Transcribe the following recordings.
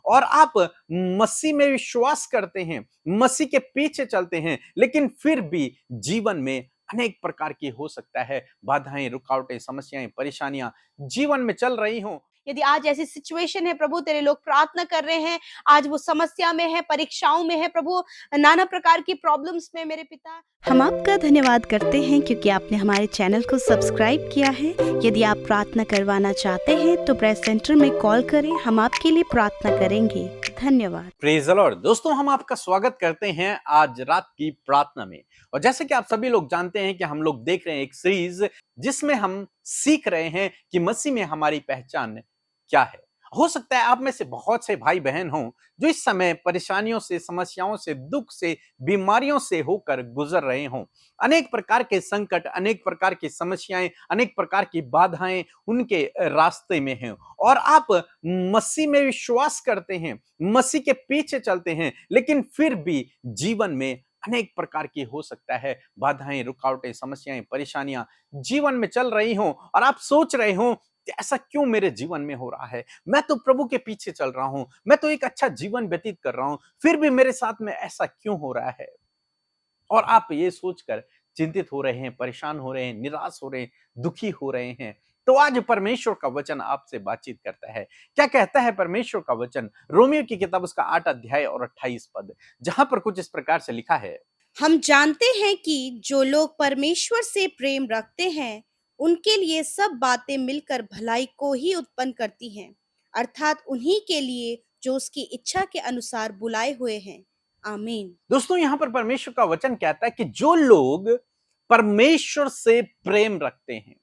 और आप मसीह में विश्वास करते हैं, मसीह के पीछे चलते हैं, लेकिन फिर भी जीवन में अनेक प्रकार की हो सकता है बाधाएं, रुकावटें, समस्याएं, परेशानियां जीवन में चल रही हों। यदि आज ऐसी सिचुएशन है प्रभु, तेरे लोग प्रार्थना कर रहे हैं, आज वो समस्या में है, परीक्षाओं में है प्रभु, नाना प्रकार की प्रॉब्लम्स में मेरे पिता। हम आपका धन्यवाद करते हैं क्योंकि आपने हमारे चैनल को सब्सक्राइब किया है। यदि आप प्रार्थना करवाना चाहते हैं तो प्रेस सेंटर में कॉल करें, हम आपके लिए प्रार्थना करेंगे। धन्यवाद। Praise the Lord. दोस्तों, हम आपका स्वागत करते हैं आज रात की प्रार्थना में। और जैसे कि आप सभी लोग जानते हैं कि हम लोग देख रहे हैं एक सीरीज जिसमें हम सीख रहे हैं कि मसीह में हमारी पहचान क्या है। हो सकता है आप में से बहुत से भाई बहन हों जो इस समय परेशानियों से, समस्याओं से, दुख से, बीमारियों से होकर गुजर रहे हों। अनेक प्रकार के संकट, अनेक प्रकार की समस्याएं, अनेक प्रकार की बाधाएं उनके रास्ते में हैं और आप मसीह में विश्वास करते हैं, मसीह के पीछे चलते हैं, लेकिन फिर भी जीवन में अनेक प्रकार की हो सकता है बाधाएं, रुकावटें, समस्याएं, परेशानियां जीवन में चल रही हों और आप सोच रहे हो कि ऐसा क्यों मेरे जीवन में हो रहा है। मैं तो प्रभु के पीछे चल रहा हूं, मैं तो एक अच्छा जीवन व्यतीत कर रहा हूं, फिर भी मेरे साथ में ऐसा क्यों हो रहा है। और आप ये सोचकर चिंतित हो रहे हैं, परेशान हो रहे हैं, निराश हो रहे हैं, दुखी हो रहे हैं। तो आज परमेश्वर का वचन आपसे बातचीत करता है। क्या कहता है परमेश्वर का वचन? रोमियो की किताब उसका 8 अध्याय और 28 पद, जहां पर कुछ इस प्रकार से लिखा है। हम जानते हैं कि जो लोग परमेश्वर से प्रेम रखते हैं, उनके लिए सब बातें मिलकर भलाई को ही उत्पन्न करती हैं, अर्थात उन्हीं के लिए जो उसकी इच्छा के अनुसार बुलाए हुए हैं। आमीन। दोस्तों, यहां पर परमेश्वर का वचन कहता है कि जो लोग परमेश्वर से प्रेम रखते हैं,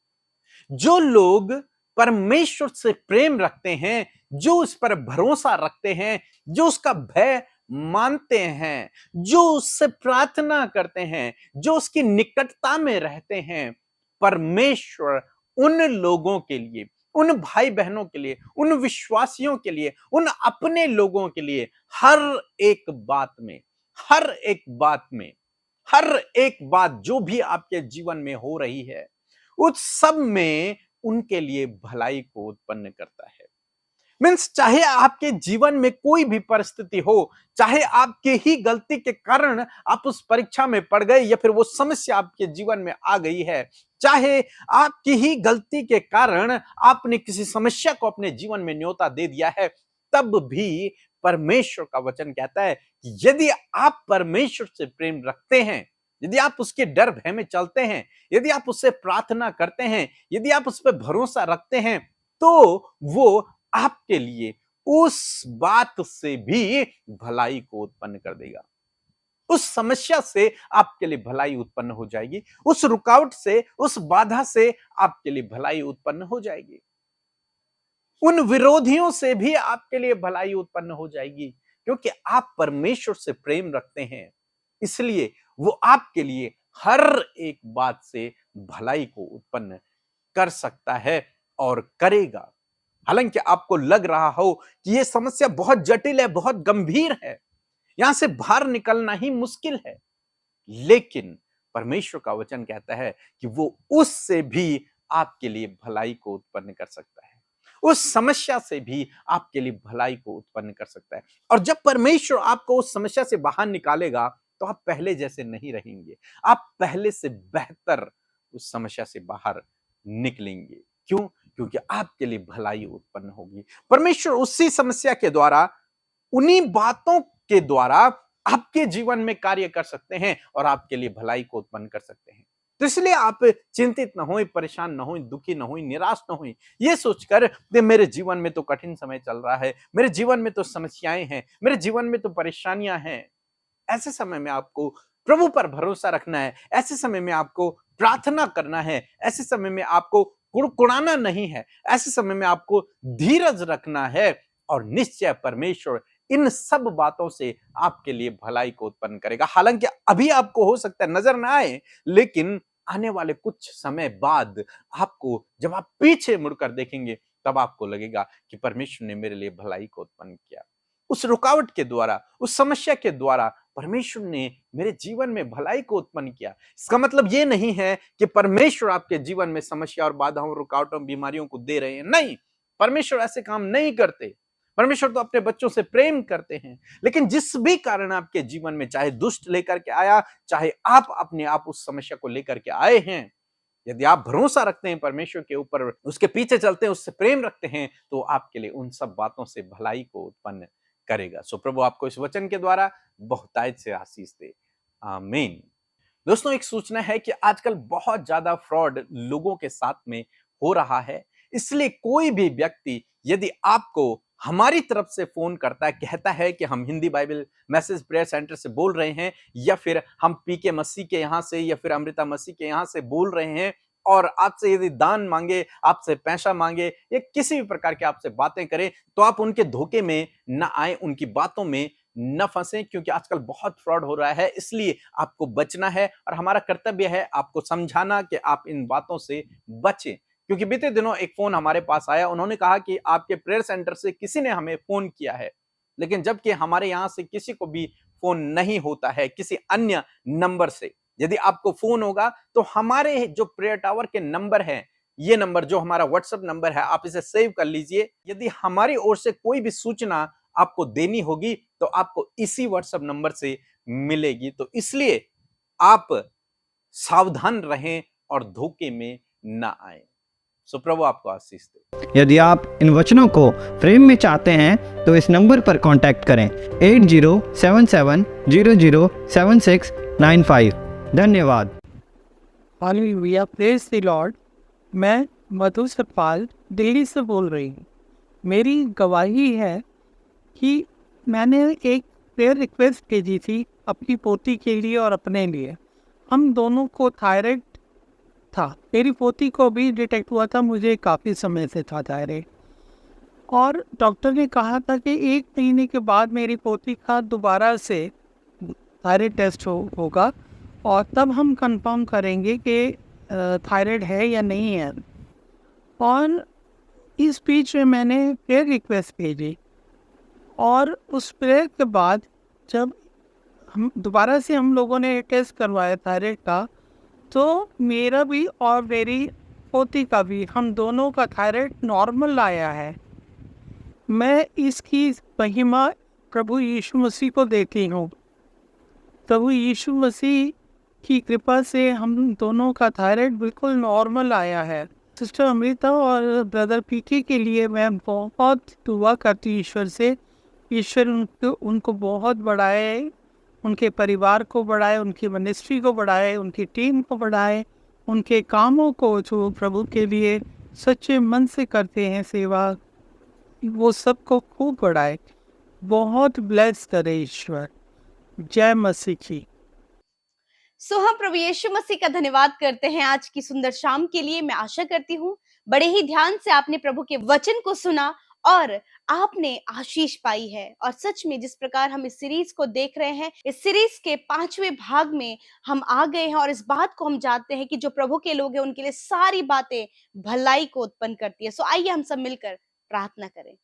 जो लोग परमेश्वर से प्रेम रखते हैं, जो उस पर भरोसा रखते हैं, जो उसका भय मानते हैं, जो उससे प्रार्थना करते हैं, जो उसकी निकटता में रहते हैं, परमेश्वर उन लोगों के लिए, उन भाई बहनों के लिए, उन विश्वासियों के लिए, उन अपने लोगों के लिए हर एक बात में, हर एक बात में, हर एक बात जो भी आपके जीवन में हो रही है, उस सब में उनके लिए भलाई को उत्पन्न करता है। मीन्स चाहे आपके जीवन में कोई भी परिस्थिति हो, चाहे आपके ही गलती के कारण आप उस परीक्षा में पड़ गए या फिर वो समस्या आपके जीवन में आ गई है, चाहे आपकी ही गलती के कारण आपने किसी समस्या को अपने जीवन में न्योता दे दिया है, तब भी परमेश्वर का वचन कहता है कि यदि आप परमेश्वर से प्रेम रखते हैं, यदि आप उसके डर भय में चलते हैं, यदि आप उससे प्रार्थना करते हैं, यदि आप उस पर भरोसा रखते हैं, तो वो आपके लिए उस बात से भी भलाई को उत्पन्न कर देगा। उस समस्या से आपके लिए भलाई उत्पन्न हो जाएगी, उस रुकावट से, उस बाधा से आपके लिए भलाई उत्पन्न हो जाएगी, उन विरोधियों से भी आपके लिए भलाई उत्पन्न हो जाएगी, क्योंकि आप परमेश्वर से प्रेम रखते हैं। इसलिए वो आपके लिए हर एक बात से भलाई को उत्पन्न कर सकता है और करेगा। हालांकि आपको लग रहा हो कि यह समस्या बहुत जटिल है, बहुत गंभीर है, यहां से बाहर निकलना ही मुश्किल है, लेकिन परमेश्वर का वचन कहता है कि वो उससे भी आपके लिए भलाई को उत्पन्न कर सकता है, उस समस्या से भी आपके लिए भलाई को उत्पन्न कर सकता है। और जब परमेश्वर आपको उस समस्या से बाहर निकालेगा तो आप पहले जैसे नहीं रहेंगे, आप पहले से बेहतर उस समस्या से बाहर निकलेंगे। क्यों? क्योंकि आपके लिए भलाई उत्पन्न होगी। परमेश्वर उसी समस्या के द्वारा, उन्हीं बातों के द्वारा आपके जीवन में कार्य कर सकते हैं और आपके लिए भलाई को उत्पन्न कर सकते हैं। तो इसलिए आप चिंतित न हों, परेशान न हों, दुखी न हों, निराश न हों, ये सोचकर कि मेरे जीवन में तो कठिन समय चल रहा है, मेरे जीवन में तो समस्याएं हैं, मेरे जीवन में तो परेशानियां हैं। ऐसे समय में आपको प्रभु पर भरोसा रखना है, ऐसे समय में आपको प्रार्थना करना है, ऐसे समय में आपको कुड़कुड़ाना नहीं है, ऐसे समय में आपको धीरज रखना है और निश्चय परमेश्वर इन सब बातों से आपके लिए भलाई को उत्पन्न करेगा। हालांकि अभी आपको हो सकता है नजर ना आए, लेकिन आने वाले कुछ समय बाद आपको, जब आप पीछे मुड़कर देखेंगे, तब आपको लगेगा कि परमेश्वर ने मेरे लिए भलाई को उत्पन्न किया। उस रुकावट के द्वारा, उस समस्या के द्वारा परमेश्वर ने मेरे जीवन में भलाई को उत्पन्न किया। इसका मतलब ये नहीं है कि परमेश्वर आपके जीवन में समस्या और बाधाओं, रुकावटों, बीमारियों को दे रहे हैं। नहीं, परमेश्वर ऐसे काम नहीं करते। परमेश्वर तो अपने बच्चों से प्रेम करते हैं। लेकिन जिस भी कारण आपके जीवन में, चाहे दुष्ट लेकर के आया, चाहे आप अपने आप उस समस्या को लेकर के आए हैं, यदि आप भरोसा रखते हैं परमेश्वर के ऊपर, उसके पीछे चलते हैं, उससे प्रेम रखते हैं, तो आपके लिए उन सब बातों से भलाई को उत्पन्न करेगा। सो प्रभु आपको इस वचन के द्वारा बहुतायत से आशीष दे। आमीन। दोस्तों, एक सूचना है कि आजकल बहुत ज्यादा फ्रॉड लोगों के साथ में हो रहा है। इसलिए कोई भी व्यक्ति यदि आपको हमारी तरफ से फोन करता है, कहता है कि हम Hindi Bible message prayer centre से बोल रहे हैं, या फिर हम पीके मसीह के यहां से, या फिर अमृता मसीह के यहां से बोल रहे हैं, और आपसे यदि दान मांगे, आपसे पैसा मांगे, या किसी भी प्रकार के आपसे बातें करें, तो आप उनके धोखे में न आए, उनकी बातों में न फंसे, क्योंकि आजकल बहुत फ्रॉड हो रहा है। इसलिए आपको बचना है, और हमारा कर्तव्य है आपको समझाना कि आप इन बातों से बचें। क्योंकि बीते दिनों एक फोन हमारे पास आया, उन्होंने कहा कि आपके प्रेयर सेंटर से किसी ने हमें फोन किया है, लेकिन जबकि हमारे यहां से किसी को भी फोन नहीं होता है, किसी अन्य नंबर से। यदि आपको फोन होगा तो हमारे जो प्रेयर टावर के नंबर हैं, ये नंबर जो हमारा व्हाट्सएप नंबर है, आप इसे सेव कर लीजिए। यदि हमारी ओर से कोई भी सूचना आपको देनी होगी तो आपको इसी व्हाट्सएप नंबर से मिलेगी। तो इसलिए आप सावधान रहें और धोखे में ना आए। सो प्रभु आपको आशीष दे। यदि आप इन वचनों को फ्रेम में चाहते हैं तो इस नंबर पर कांटेक्ट करें 8077007695। धन्यवाद। Hallelujah, praise the Lord. मैं मधु सतपाल दिल्ली से बोल रही हूँ। मेरी गवाही है कि मैंने एक प्रेयर रिक्वेस्ट भेजी थी अपनी पोती के लिए और अपने लिए। हम दोनों को थायराइड था, मेरी पोती को भी डिटेक्ट हुआ था, मुझे काफ़ी समय से था थायराइड, और डॉक्टर ने कहा था कि 1 महीने के बाद मेरी पोती का दोबारा से थायराइड टेस्ट होगा और तब हम कंफर्म करेंगे कि थायराइड है या नहीं है। और इस बीच में मैंने प्रेयर रिक्वेस्ट भेजी, और उस प्रेयर के बाद जब हम दोबारा से हम लोगों ने टेस्ट करवाया थायराइड का, तो मेरा भी और मेरी पोती का भी, हम दोनों का थायराइड नॉर्मल आया है। मैं इसकी महिमा प्रभु यीशु मसीह को देखी हूँ। प्रभु यीशु मसीह की कृपा से हम दोनों का थायराइड बिल्कुल नॉर्मल आया है। सिस्टर अमृता और ब्रदर पीके के लिए मैं बहुत दुआ करती हूँ ईश्वर से, ईश्वर उनको बहुत बढ़ाए, उनके परिवार को बढ़ाए, उनकी मिनिस्ट्री को बढ़ाए, उनकी टीम को बढ़ाए, उनके कामों को जो प्रभु के लिए सच्चे मन से करते हैं सेवा, वो सबको खूब बढ़ाए, बहुत ब्लेस करे ईश्वर। जय मसीह की। सो हम प्रभु यीशु मसीह का धन्यवाद करते हैं आज की सुंदर शाम के लिए। मैं आशा करती हूँ बड़े ही ध्यान से आपने प्रभु के वचन को सुना और आपने आशीष पाई है। और सच में जिस प्रकार हम इस सीरीज को देख रहे हैं, इस सीरीज के 5वें भाग में हम आ गए हैं, और इस बात को हम जानते हैं कि जो प्रभु के लोग हैं उनके लिए सारी बातें भलाई को उत्पन्न करती है। सो आइए हम सब मिलकर प्रार्थना करें।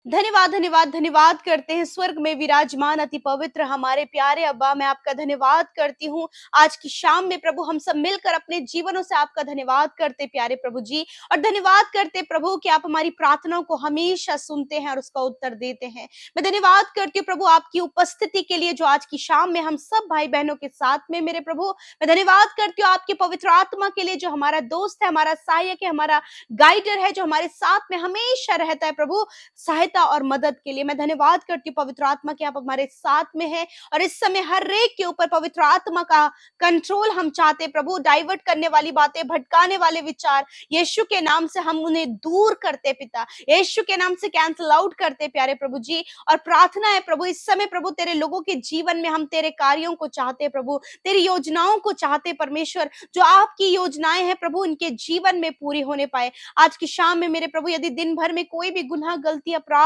धन्यवाद धन्यवाद धन्यवाद करते हैं स्वर्ग में विराजमान अति पवित्र हमारे प्यारे अब्बा, मैं आपका धन्यवाद करती हूँ आज की शाम में प्रभु। हम सब मिलकर अपने जीवनों से आपका धन्यवाद करते प्यारे प्रभु जी, और धन्यवाद करते प्रभु कि आप हमारी प्रार्थनाओं को हमेशा सुनते हैं और उसका उत्तर देते हैं। मैं धन्यवाद करती हूँ प्रभु आपकी उपस्थिति के लिए जो आज की शाम में हम सब भाई बहनों के साथ में मेरे प्रभु। मैं धन्यवाद करती हूँ आपकी पवित्र आत्मा के लिए जो हमारा दोस्त है, हमारा सहायक है, हमारा गाइडर है, जो हमारे साथ में हमेशा रहता है प्रभु, सहायता और मदद के लिए। मैं धन्यवाद करती हूँ पवित्र आत्मा कि आप हमारे साथ में हैं, और इस समय हर एक के ऊपर पवित्र आत्मा का कंट्रोल हम चाहते हैं प्रभु। डाइवर्ट करने वाली बातें, भटकाने वाले विचार यीशु के नाम से हम उन्हें दूर करते पिता, यीशु के नाम से कैंसल आउट करते प्यारे प्रभु जी। और प्रार्थना है प्रभु इस समय प्रभु तेरे लोगों के जीवन में हम तेरे कार्यों को चाहते हैं प्रभु, तेरी योजनाओं को चाहते परमेश्वर। जो आपकी योजनाएं हैं प्रभु उनके जीवन में पूरी होने पाए। आज की शाम में मेरे प्रभु यदि दिन भर में कोई भी गुनाह, गलती, अपराध,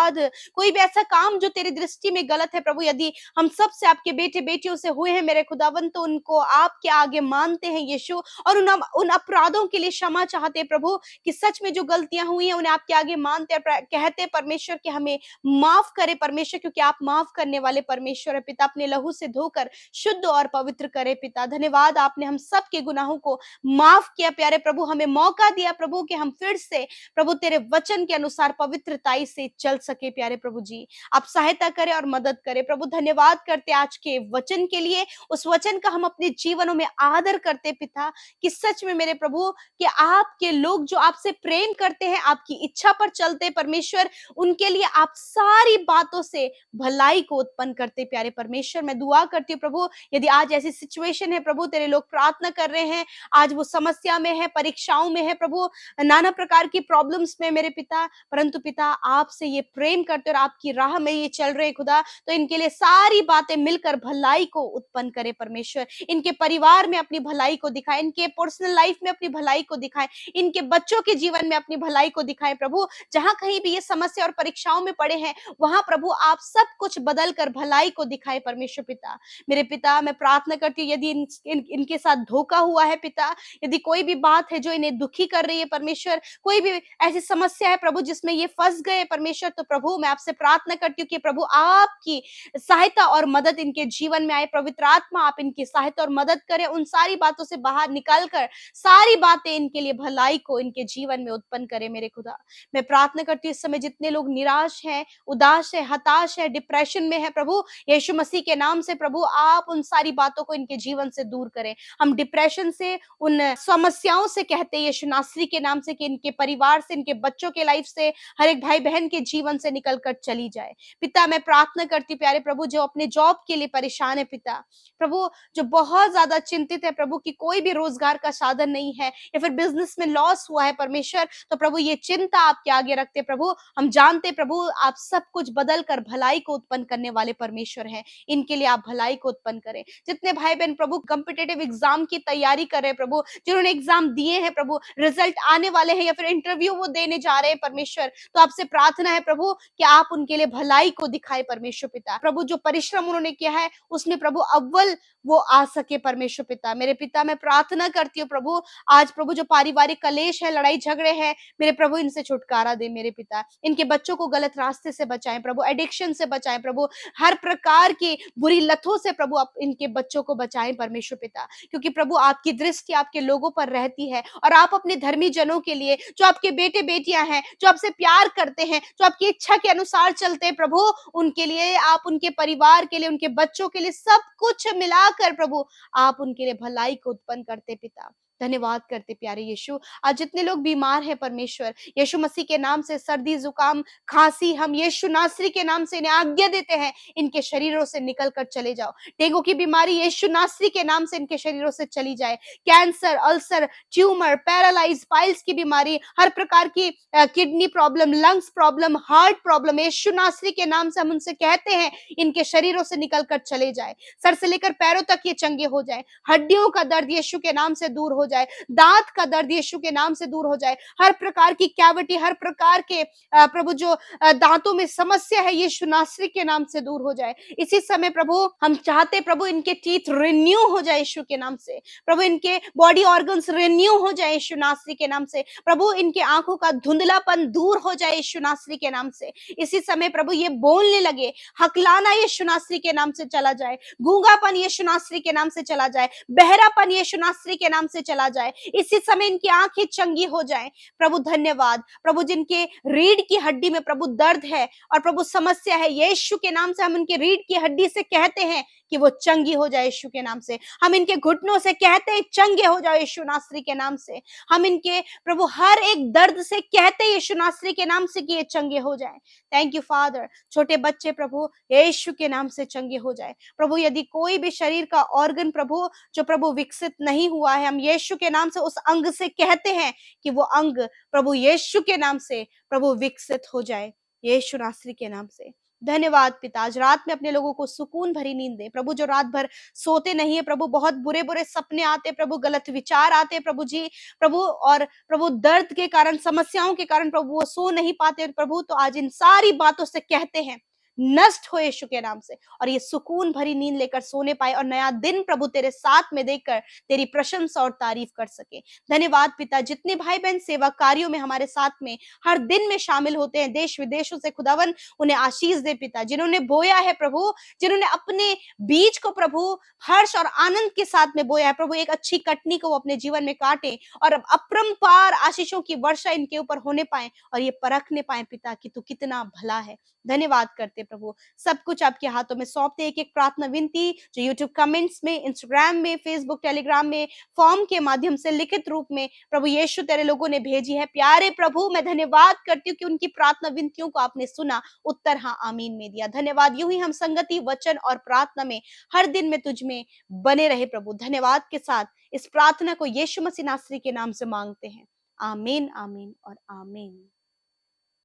कोई भी ऐसा काम जो तेरी दृष्टि में गलत है प्रभु, यदि हम सब से आपके बेटे बेटियों से हुए हैं मेरे खुदावन, तो उनको आपके आगे मानते हैं यीशु, और उन अपराधों के लिए क्षमा चाहते हैं प्रभु कि सच में जो गलतियां हुई हैं उन्हें आपके आगे मानते हैं, कहते हैं परमेश्वर कि हमें माफ करे परमेश्वर, क्योंकि आप माफ करने वाले परमेश्वर है पिता। अपने लहू से धोकर शुद्ध और पवित्र करे पिता। धन्यवाद आपने हम सब के गुनाहों को माफ किया प्यारे प्रभु, हमें मौका दिया प्रभु कि हम फिर से प्रभु तेरे वचन के अनुसार पवित्रताई से चल सके प्यारे प्रभु जी। आप सहायता करें और मदद करें प्रभु। धन्यवाद करते आज के वचन के लिए, उस वचन का हम अपने जीवनों में आदर करते पिता, कि सच में मेरे प्रभु कि आपके लोग जो आपसे प्रेम करते हैं, आपकी इच्छा पर चलते परमेश्वर, उनके लिए आप सारी बातों से भलाई को उत्पन्न करते प्यारे परमेश्वर। मैं दुआ करती हूँ प्रभु, यदि आज ऐसी सिचुएशन है प्रभु, तेरे लोग प्रार्थना कर रहे हैं, आज वो समस्या में है, परीक्षाओं में है प्रभु, नाना प्रकार की प्रॉब्लम्स में मेरे पिता, परंतु पिता आपसे ये प्रेम करते और आपकी राह में ये चल रहे खुदा, तो इनके लिए सारी बातें मिलकर भलाई को उत्पन्न करे परमेश्वर। इनके परिवार में अपनी भलाई को दिखाए, इनके पर्सनल लाइफ में अपनी भलाई को दिखाए, इनके बच्चों के जीवन में अपनी भलाई को दिखाए प्रभु। जहां कहीं भी ये समस्या और परीक्षाओं में पड़े हैं, वहां प्रभु आप सब कुछ बदल कर भलाई को दिखाए परमेश्वर पिता। मेरे पिता मैं प्रार्थना करती हूँ, यदि इनके साथ धोखा हुआ है पिता, यदि कोई भी बात है जो इन्हें दुखी कर रही है परमेश्वर, कोई भी ऐसी समस्या है प्रभु जिसमें ये फंस गए परमेश्वर, तो प्रभु मैं आपसे प्रार्थना करती हूँ कि प्रभु आपकी सहायता और मदद इनके जीवन में आए। पवित्र आत्मा आप इनकी सहायता और मदद करें, उन सारी बातों से बाहर निकाल कर सारी बातें इनके लिए भलाई को इनके जीवन में उत्पन्न करें मेरे खुदा। मैं प्रार्थना करती हूँ इस समय जितने लोग निराश हैं, उदास है, हताश है, डिप्रेशन में है प्रभु, यीशु मसीह के नाम से प्रभु आप उन सारी बातों को इनके जीवन से दूर करें। हम डिप्रेशन से, उन समस्याओं से कहते हैं यीशु नासरी के नाम से कि इनके परिवार से, इनके बच्चों के लाइफ से, हर एक भाई बहन के जीवन से निकल कर चली जाए पिता। मैं प्रार्थना करती प्यारे प्रभु जो अपने जॉब के लिए परेशान है पिता, प्रभु जो बहुत ज्यादा चिंतित है प्रभु कि कोई भी रोजगार का साधन नहीं है या फिर बिजनेस में लॉस हुआ है परमेश्वर, तो प्रभु ये चिंता आपके आगे रखते प्रभु। हम जानते प्रभु आप सब कुछ बदल कर भलाई को उत्पन्न करने वाले परमेश्वर हैं, इनके लिए आप भलाई को उत्पन्न करें। जितने भाई बहन प्रभु कॉम्पिटिटिव एग्जाम की तैयारी कर रहे हैं प्रभु, जिन्होंने एग्जाम दिए हैं प्रभु, रिजल्ट आने वाले हैं या फिर इंटरव्यू वो देने जा रहे हैं परमेश्वर, तो आपसे प्रार्थना है प्रभु कि आप उनके लिए भलाई को दिखाए परमेश्वर पिता। प्रभु जो परिश्रम उन्होंने किया है उसमें प्रभु अव्वल वो आ सके परमेश्वर पिता। मेरे पिता मैं प्रार्थना करती हूँ प्रभु आज प्रभु जो पारिवारिक कलेश है, लड़ाई झगड़े हैं, मेरे प्रभु इनसे छुटकारा दे मेरे पिता। इनके बच्चों को गलत रास्ते से बचाएं प्रभु, एडिक्शन से बचाएं प्रभु, हर प्रकार की बुरी लतों से प्रभु आप इनके बच्चों को बचाएं परमेश्वर पिता, क्योंकि प्रभु आपकी दृष्टि आपके लोगों पर रहती है और आप अपने धर्मी जनों के लिए, जो आपके बेटे बेटियां हैं, जो आपसे प्यार करते हैं, जो आपकी इच्छा के अनुसार चलते हैं प्रभु, उनके लिए आप, उनके परिवार के लिए, उनके बच्चों के लिए सब कुछ मिलाकर प्रभु आप उनके लिए भलाई को उत्पन्न करते पिता। धन्यवाद करते प्यारे यीशु। आज जितने लोग बीमार हैं परमेश्वर, यीशु मसीह के नाम से सर्दी जुकाम खांसी, हम यीशु नासरी के नाम से इन्हें आज्ञा देते हैं, इनके शरीरों से निकल कर चले जाओ। डेंगू की बीमारी यीशु नासरी के नाम से इनके शरीरों से चली जाए। Cancer, ulcer, tumour, paralyse, piles की बीमारी, हर प्रकार की kidney problem, lungs problem, heart problem, यीशु नासरी के नाम से हम उनसे कहते हैं इनके शरीरों से निकल कर चले जाए। सर से लेकर पैरों तक ये चंगे हो जाए। हड्डियों का दर्द यीशु के नाम से दूर हो जाए, दांत का दर्द यीशु के नाम से दूर हो जाए, हर प्रकार की कैविटी, हर प्रकार के प्रभु जो दांतों में समस्या है यीशु नासरी के नाम से दूर हो जाए। इसी समय प्रभु हम चाहते प्रभु इनके टीथ रिन्यू हो जाए यीशु के नाम से, प्रभु इनके बॉडी ऑर्गन्स रिन्यू हो जाए यीशु नासरी के नाम से, प्रभु इनके आंखों का धुंधलापन दूर हो जाए यीशु नासरी के नाम से। इसी समय प्रभु ये बोलने लगे, हकलाना यीशु नासरी के नाम से चला जाए, गूंगापन यीशु नासरी के नाम से चला जाए, बहरापन यीशु नासरी के नाम से चला जाए। इसी समय इनकी आंखें चंगी हो जाएं प्रभु। धन्यवाद प्रभु, जिनके रीढ़ की हड्डी में प्रभु दर्द है और प्रभु समस्या है, यीशु के नाम से हम उनके रीढ़ की हड्डी से कहते हैं कि वो चंगी हो जाए यीशु के नाम से। हम इनके घुटनों से कहते हैं चंगे हो जाओ यीशु नासरी के नाम से। हम इनके प्रभु हर एक दर्द से कहते हैं यीशु नासरी के नाम से कि ये चंगे हो जाए। Thank you father. छोटे बच्चे प्रभु यीशु के नाम से चंगे हो जाए प्रभु। यदि कोई भी शरीर का ऑर्गन प्रभु जो प्रभु विकसित नहीं हुआ है, हम यीशु के नाम से उस अंग से कहते हैं कि वो अंग प्रभु यीशु के नाम से प्रभु विकसित हो जाए यीशु नासरी के नाम से। धन्यवाद पिता। आज रात में अपने लोगों को सुकून भरी नींद दे प्रभु, जो रात भर सोते नहीं है प्रभु, बहुत बुरे बुरे सपने आते प्रभु, गलत विचार आते प्रभु जी प्रभु, और प्रभु दर्द के कारण, समस्याओं के कारण प्रभु वो सो नहीं पाते प्रभु, तो आज इन सारी बातों से कहते हैं नष्ट हो यीशु के नाम से, और ये सुकून भरी नींद लेकर सोने पाए और नया दिन प्रभु तेरे साथ में देखकर तेरी प्रशंसा और तारीफ कर सके। धन्यवाद पिता, जितने भाई बहन सेवा कार्यों में हमारे साथ में हर दिन में शामिल होते हैं, देश विदेशों से खुदावन उन्हें आशीष दे पिता। जिन्होंने बोया है प्रभु, जिन्होंने अपने बीज को प्रभु हर्ष और आनंद के साथ में बोया है प्रभु, एक अच्छी कटनी को वो अपने जीवन में काटे और अब अपरंपार आशीषों की वर्षा इनके ऊपर होने पाए और ये परखने पाए पिता कि तू कितना भला है। धन्यवाद करते प्रभु, सब कुछ आपके हाथों में सौंपते। एक एक प्रार्थना विनती जो यूट्यूब कमेंट्स में, इंस्टाग्राम में, फेसबुक, टेलीग्राम में, फॉर्म के माध्यम से, लिखित रूप में प्रभु यीशु तेरे लोगों ने भेजी है। प्यारे प्रभु, मैं धन्यवाद करती हूँ कि उनकी प्रार्थना विनतियों को आपने सुना, उत्तर हाँ आमीन में दिया। धन्यवाद। यूं ही हम संगति, वचन और प्रार्थना में हर दिन में तुझ में बने रहे प्रभु। धन्यवाद के साथ इस प्रार्थना को यीशु मसीह नासरी के नाम से मांगते हैं। आमीन, आमीन और आमीन।